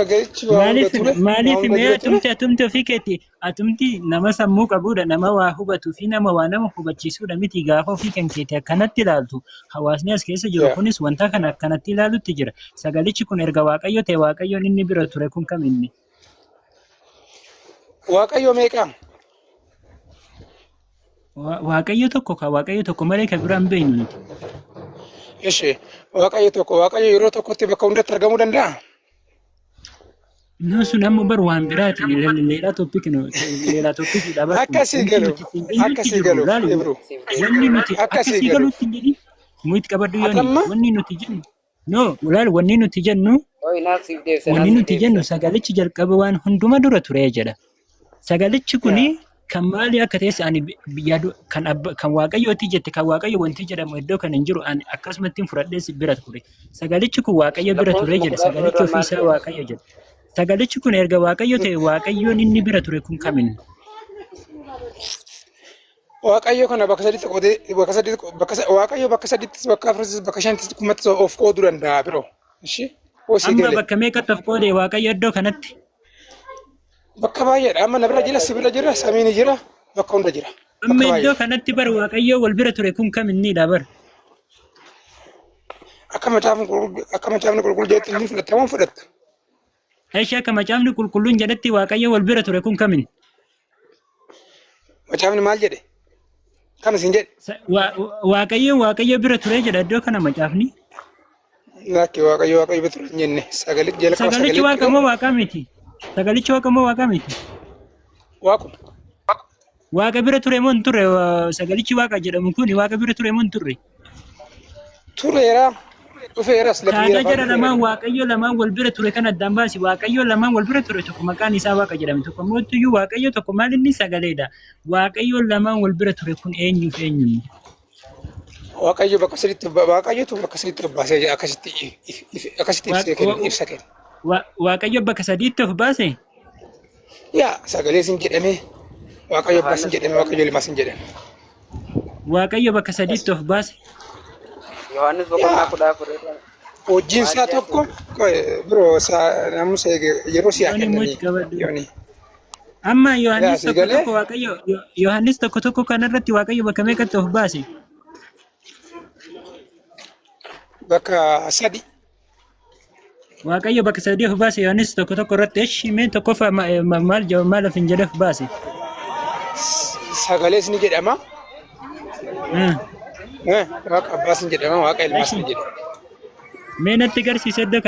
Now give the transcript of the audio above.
Maaliif mee atumti ofii keetti atumti nama sammuu qabudha nama waa hubatu fi nama waa nama hubachiisudha miti gaafa ofii kan keetti akkanatti ilaaltu hawaasni as keessa jiru kunis wanta kana akkanatti ilaalutti jira sagalichi kun erga waaqayyo ta'e waaqayyoon inni bira ture kun kam inni waaqayyo meeqam waaqayyo tokko malee kan biraan beeynu nuti. Ishi waaqayyo yeroo tokkotti bakka hundatti argamuu danda'a. No sunammo bar waan biraati leela topic dhaba akkasii galu ibru wanni nuti akkasii galutti jedhi muit qabaddu yooni wanni nuti jennu no ulaal wanni nuti jennu sagalichi jalqaba waan hunduma dura ture jedha sagalichi kuni kan maali akka ta'e ani yaadu kan waaqayyooti jette kan waaqayyo wanti jedhamu iddoo kan hin jiru ani akkasumatti fudhadhee si bira ture sagalichi kun waaqayyo bira ture jedha sagalichi ofii isaa waaqayyo jedha sagalichi kun erga waaqayyo ta'e waaqayyoon inni bira ture kun kamin waaqayyo kana bakka sadiitti waaqayyo bakka sadiitti bakka afurittis bakka shanitti kumatti of qooduu danda'a biroo ishi amma bakka meeqatti of qoode waaqayyo iddoo kanatti bakka baay'eedha amma na bira jira si bira jira samiin jira bakka hunda jira amma iddoo kanatti bar waaqayyo wal bira ture kun kaminnidha bar akka macaafni qulqulluu jedhetti inni fudhatamuun fudhatta. Aisha akka macaafni qulqulluun jedhetti waaqayyo wal bira ture kun kamin? Macaafni maal jedhe? Kam isin jedhe? Waaqayyo bira ture jedha iddoo kana macaafni. Lakki waaqayyo bira ture hin jenne sagalichi waaqa moo waaqa miti? Sagalichi waaqa moo waaqa miti? Waaquma. Waaqa bira ture moo hin turre sagalichi waaqa jedhamu kun waaqa bira ture moo hin turre? Tureera. Taada jara lamaan waaqayyo lamaan wal bira ture kan addaan baasi waaqayyo lamaan wal bira ture tokko maqaan isaa waaqa jedhame tokko mootuyyuu waaqayyo tokko maal inni sagaleedha waaqayyo lamaan wal bira ture kun eenyuuf eenyu waaqayyo bakka sadiitti baasee akkasitti ibsa kenna waaqayyo bakka sadiitti of baase yaa sagalee sin jedhame waaqayyo baasin jedhame waaqayyo limaa sin jedhame waaqayyo bakka sadiitti of baase Yohanes boqonnaa 14 hojiin isaa tokko biroo namusa yeroo siyaa kennanii amma Yohanes tokko kanarratti waaqayyo bakka meeqatti of baase bakka sadi waaqayyo bakka sadi of baase Yohanes tokko irratti himee tokko maal afin jedhe of baase sagalees ni jedhama waaqa abbaasin jedhama waaqa ilmaas ni jedhama mee natti garsiise